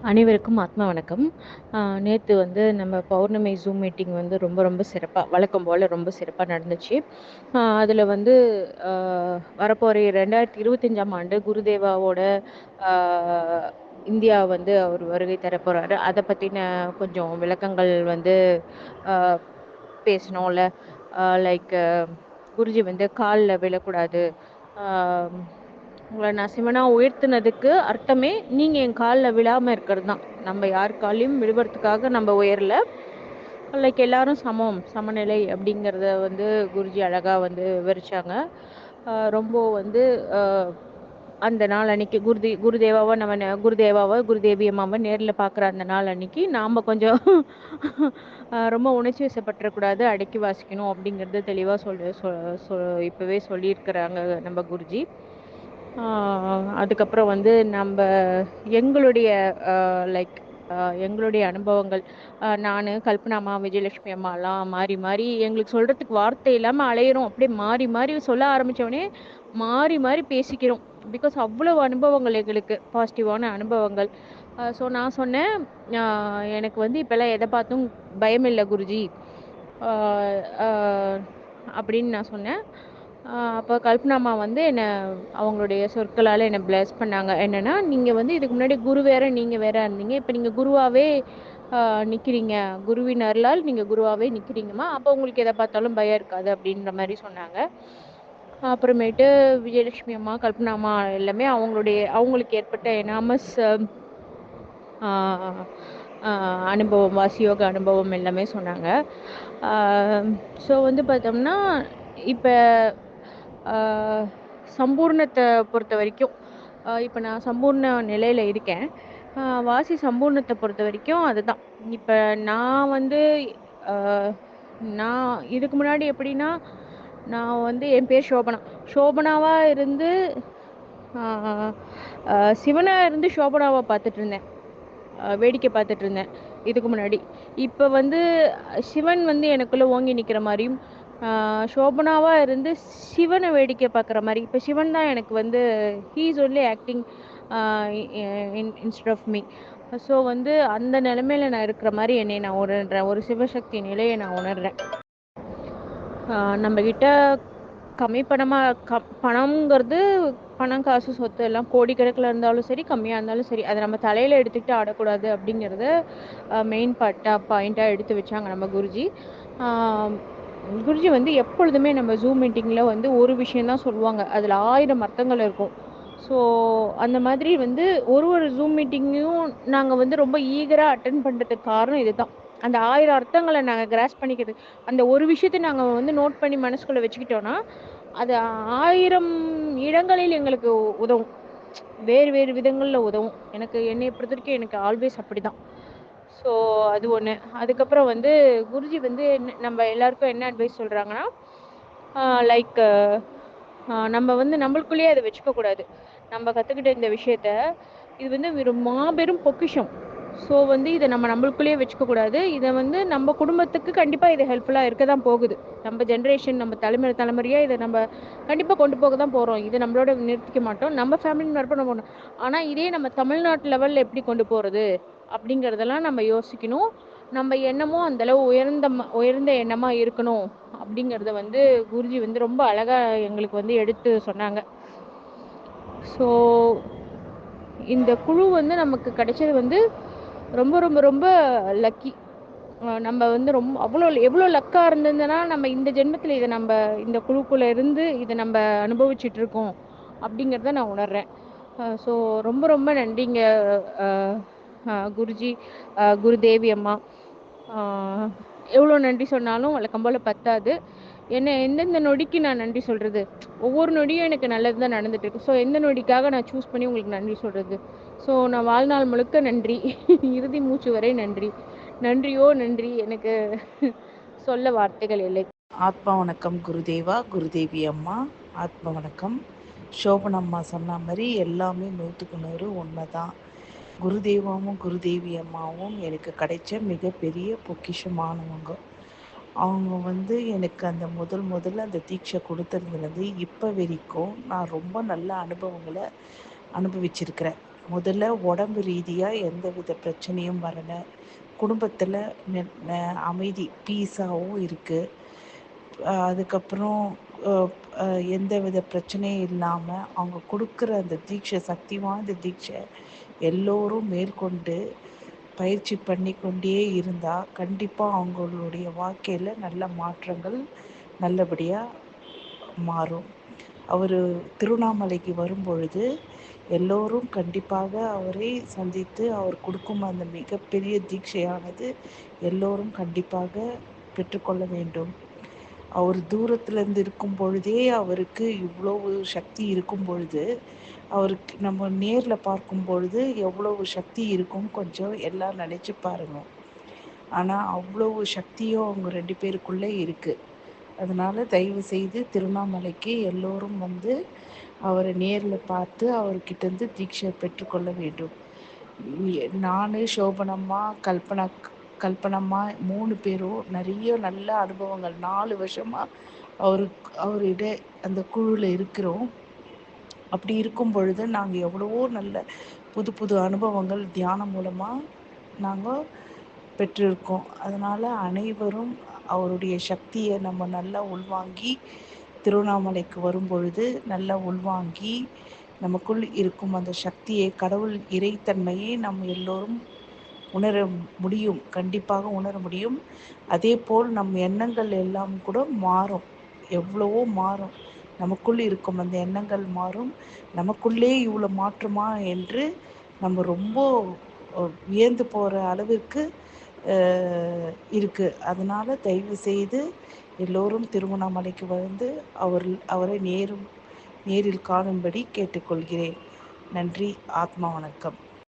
அனைவருக்கும் ஆத்மா வணக்கம். நேத்து வந்து நம்ம பௌர்ணமி ஜூம் மீட்டிங் வந்து ரொம்ப ரொம்ப சிறப்பா வழக்கம் போல ரொம்ப சிறப்பா நடந்துச்சு. அதுல வந்து அ வரப்போற 2025ஆம் ஆண்டு குருதேவாவோட அ இந்தியா வந்து அவர் வருகை தரப்போறாரு. அத பத்தின கொஞ்சம் விளக்கங்கள் வந்து அ பேசினோம்ல. லைக் குருஜி வந்து கால்ல விழக்கூடாது. ஆ உங்கள நான் சிவனா உயர்த்துனதுக்கு அர்த்தமே, நீங்க என் கால்ல விழாம இருக்கிறது தான். நம்ம யார் கால்லயும் விழுவறதுக்காக நம்ம உயரல. லைக் எல்லாரும் சமம், சமநிலை அப்படிங்கிறத வந்து குருஜி அழகா வந்து விவரிச்சாங்க. ரொம்ப வந்து அ அந்த நாள் அன்னைக்கு குருதேவாவ நம்ம குருதேவாவ, குருதேவி அம்மாவ நேர்ல பார்க்குற அந்த நாள் அன்னைக்கு நாம கொஞ்சம் ரொம்ப உணர்ச்சி வசப்பட்டுறக்கூடாது, அடக்கி வாசிக்கணும் அப்படிங்கிறது தெளிவா சொல்லு சொ சொ இப்பவே சொல்லியிருக்கிறாங்க நம்ம குருஜி. ஆ அதுக்கப்புறம் வந்து நம்ப எங்களுடைய லைக் எங்களுடைய அனுபவங்கள் நானு, கல்பனா அம்மா, விஜயலட்சுமி அம்மாலாம் மாறி, மாறி எங்களுக்கு சொல்றதுக்கு வார்த்தை இல்லாம அலையிறோம். அப்படியே மாறி, மாறி சொல்ல ஆரம்பிச்சோனே, மாறி, மாறி பேசிக்கிறோம். பிகாஸ் அவ்வளவு அனுபவங்கள் எங்களுக்கு பாசிட்டிவான அனுபவங்கள். ஸோ நான் சொன்னேன், "அ எனக்கு வந்து இப்பலாம் எத பார்த்தும் பயமில்ல குருஜி." அ அ அப்படின்னு நான் சொன்னேன். அப்ப கல்பனா அம்மா வந்து அவங்களுடைய சொற்களால என்ன பிளெஸ் பண்ணாங்க. என்னன்னா, "நீங்க வந்து இதுக்கு முன்னாடி குரு வேற, நீங்க வேற இருந்தீங்க. இப்ப நீங்க குருவாவே அ நிக்கிறீங்க. குருவின் அருளால் நீங்க குருவாவே நிக்கிறீங்கம்மா. அப்ப உங்களுக்கு எத பார்த்தாலும் பயம் இருக்காது." அப்படின்ற மாரி சொன்னாங்க. அப்புறமேட்டு விஜயலட்சுமி அம்மா, கல்பனா அம்மா எல்லாமே அவங்களுக்கு ஏற்பட்ட எனாமஸ் ஆ அ அனுபவம், வாசியோக அனுபவம் எல்லாமே சொன்னாங்க. ஆ ஸோ வந்து பார்த்தோம்னா, இப்ப ஆ சம்பூர்ணத்த பொறுத்தவரைக்கும், இப்ப நான் சம்பூர்ண நிலையில இருக்கேன். அ வாசி சம்பூர்ணத்த பொறுத்தவரைக்கும் அதுதான். இப்ப நான் வந்து அ நான் இதுக்கு முன்னாடி எப்படின்னா, நான் வந்து என் பேர் சோபனா. சோபனாவா இருந்து ஆ சிவனா இருந்து சோபனாவ பார்த்துட்டுருந்தேன். வேடிக்கை பார்த்துட்டுருந்தேன், இதுக்கு முன்னாடி. இப்ப வந்து சிவன் வந்து எனக்குள்ள ஓங்கி நிக்கிற மாரியும், சோபனாவா இருந்து சிவன வேடிக்கை பார்க்குற மாரி. இப்ப சிவன் தான் எனக்கு வந்து he is only acting a instead of me. So வந்து அந்த நிலைமையில நான் இருக்கிற மாரி என்னைய நான் உணர்றேன். ஒரு சிவசக்தி நிலைய நான் உணர்றேன். நம்மகிட்ட கம்மி பணமா பணம்ங்கிறது பணம், காசு, சொத்து எல்லாம் கோடிக்கணக்குல இருந்தாலும் சரி, கம்மியா இருந்தாலும் சரி, அத நம்ம தலையில எடுத்துக்கிட்டு ஆடக்கூடாது அப்படிங்கிறத மெயின் பாயிண்ட்டா எடுத்து வச்சாங்க நம்ம குருஜி. ஆ குருஜி வந்து எப்பொழுதுமே நம்ம ஜூம் மீட்டிங்ல வந்து ஒரு விஷயம் தான் சொல்லுவாங்க. அதுல 1000 அர்த்தங்கள் இருக்கும். ஸோ அந்த மாதிரி வந்து ஒரு ஜூம் மீட்டிங்கையும் நாங்க வந்து ரொம்ப ஈகரா அட்டெண்ட் பண்றதுக்கு காரணம் இதுதான். அந்த 1000 அர்த்தங்கள நாங்க கிராஸ்ப் பண்ணிக்கிறது. அந்த ஒரு விஷயத்த நாங்க வந்து நோட் பண்ணி மனசுக்குள்ள வச்சுக்கிட்டோம்னா, அது 1000 இடங்களில் எங்களுக்கு உதவும். வேறு வேறு விதங்கள்ல உதவும். என்னைய பொறுத்தவரைக்கும் எனக்கு ஆல்வேஸ் அப்படிதான். ஸோ அது ஒண்ணு. அதுக்கப்புறம் வந்து குருஜி வந்து நம்ம எல்லாருக்கும் என்ன அட்வைஸ் சொல்றாங்கன்னா, லைக் நம்ம வந்து நம்மளுக்குள்ளேயே அத வச்சுக்க கூடாது. நம்ம கத்துக்கிட்ட இந்த விஷயத்த, இது வந்து ஒரு மாபெரும் பொக்கிஷம். ஸோ வந்து இத நம்ம நம்மளுக்குள்ளேயே வச்சுக்க கூடாது. இத வந்து நம்ம குடும்பத்துக்கு கண்டிப்பா இது ஹெல்ப்ஃபுல்லா இருக்க தான் போகுது. நம்ம ஜெனரேஷன் நம்ம தலைமுறை தலைமுறையா இத நம்ம கண்டிப்பா கொண்டு போக தான் போறோம். இத நம்மளோட நிறுத்திக்க மாட்டோம். நம்ம ஃபேமிலின்னு வரப்ப நம்ம ஆனா இதே நம்ம தமிழ்நாட்டு லெவல்ல எப்படி கொண்டு போறது? அப்படிங்கிறதெல்லாம் நம்ம யோசிக்கணும். நம்ம எண்ணமும் அந்த அளவு உயர்ந்த எண்ணமா இருக்கணும். அப்படிங்கிறத வந்து குருஜி வந்து ரொம்ப அழகா எங்களுக்கு வந்து எடுத்து சொன்னாங்க. ஸோ இந்த குழு வந்து நமக்கு கிடைச்சது வந்து ரொம்ப ரொம்ப ரொம்ப லக்கி. நம்ம வந்து எவ்வளோ லக்கா இருந்திருந்தனா, நம்ம இந்த ஜென்மத்தில இந்த குழுக்குள்ள இருந்து இத நம்ப அனுபவிச்சுட்டு இருக்கோம். அப்படிங்கிறத நான் உணர்றேன். ஸோ ரொம்ப ரொம்ப நன்றிங்க அ அ குருஜி, குருதேவி அம்மா. ஆ எவ்வளோ நன்றி சொன்னாலும் வழக்கம் போல பத்தாது. எந்தெந்த நொடிக்கு நான் நன்றி சொல்றது? ஒவ்வொரு நொடியும் எனக்கு நல்லது தான் நடந்துட்டு இருக்கு. ஸோ எந்த நொடிக்காக நான் சூஸ் பண்ணி உங்களுக்கு நன்றி சொல்றது? ஸோ நான் வாழ்நாள் முழுக்க நன்றி. இறுதி மூச்சு வரை நன்றி. நன்றியோ நன்றி. எனக்கு சொல்ல வார்த்தைகள் இல்லை. ஆத்மா வணக்கம் குருதேவா, குருதேவி அம்மா. ஆத்மா வணக்கம். சோபனம்மா சொன்ன மாதிரி எல்லாமே 100க்கு 100 உண்மைதான். குருதேவாவும் குருதேவி அம்மாவும் எனக்கு கிடைச்ச மிகப்பெரிய பொக்கிஷமானவங்க. அவங்க வந்து எனக்கு அந்த முதல்ல அந்த தீட்சை கொடுத்ததுலேருந்து இப்போ வரைக்கும் நான் ரொம்ப நல்ல அனுபவங்களை அனுபவிச்சிருக்கிறேன். முதல்ல உடம்பு ரீதியாக எந்தவித பிரச்சனையும் வரலை, குடும்பத்தில் அமைதி பீஸாகவும் இருக்குது. அதுக்கப்புறம் எந்த வித பிரச்சனையும் இல்லாமல் அவங்க கொடுக்குற அந்த தீட்சை, சக்தி வாய்ந்த தீட்சை எல்லோரும் மேற்கொண்டு பயிற்சி பண்ணி கொண்டே இருந்தால் கண்டிப்பாக அவங்களுடைய வாழ்க்கையில் நல்ல மாற்றங்கள் நல்லபடியாக மாறும். அவர் திருவண்ணாமலைக்கு வரும்பொழுது எல்லோரும் கண்டிப்பாக அவரை சந்தித்து அவர் கொடுக்கும் அந்த மிகப்பெரிய தீட்சையானது எல்லோரும் கண்டிப்பாக பெற்றுக்கொள்ள வேண்டும். அவர் தூரத்துலேருந்து இருக்கும் பொழுதே அவருக்கு இவ்வளவு சக்தி இருக்கும் பொழுது, அவருக்கு நம்ம நேரில் பார்க்கும் பொழுது எவ்வளவு சக்தி இருக்கும் கொஞ்சம் எல்லாம் நினச்சி பாருங்க. ஆனால் அவ்வளவு சக்தியும் அவங்க 2 பேருக்குள்ளே இருக்குது. அதனால் தயவு செய்து திருவண்ணாமலைக்கு எல்லோரும் வந்து அவரை நேரில் பார்த்து அவர்கிட்டேருந்து தீட்சை பெற்றுக்கொள்ள வேண்டும். நான், சோபனம்மா, கல்பனம்மா 3 பேரும் நிறைய நல்ல அனுபவங்கள் 4 வருஷமாக அவரிட அந்த குழுவில் இருக்கிறோம். அப்படி இருக்கும் பொழுது நாங்கள் எவ்வளவோ நல்ல புது புது அனுபவங்கள் தியானம் மூலமாக நாங்கள் பெற்றிருக்கோம். அதனால் அனைவரும் அவருடைய சக்தியை நம்ம நல்லா உள்வாங்கி திருவண்ணாமலைக்கு வரும் பொழுது நல்லா உள்வாங்கி நமக்குள் இருக்கும் அந்த சக்தியை, கடவுள் இறைத்தன்மையை நம்ம எல்லோரும் உணர முடியும், கண்டிப்பாக உணர முடியும். அதே போல் நம் எண்ணங்கள் எல்லாம் கூட மாறும், எவ்வளவோ மாறும். நமக்குள் இருக்கும் அந்த எண்ணங்கள் மாறும். நமக்குள்ளே இவ்வளோ மாற்றமா என்று நம்ம ரொம்ப வியந்து போகிற அளவிற்கு இருக்குது. அதனால் தயவு செய்து எல்லோரும் திருவண்ணாமலைக்கு வந்து அவரை நேரில் காணும்படி கேட்டுக்கொள்கிறேன். நன்றி. ஆத்மா வணக்கம்.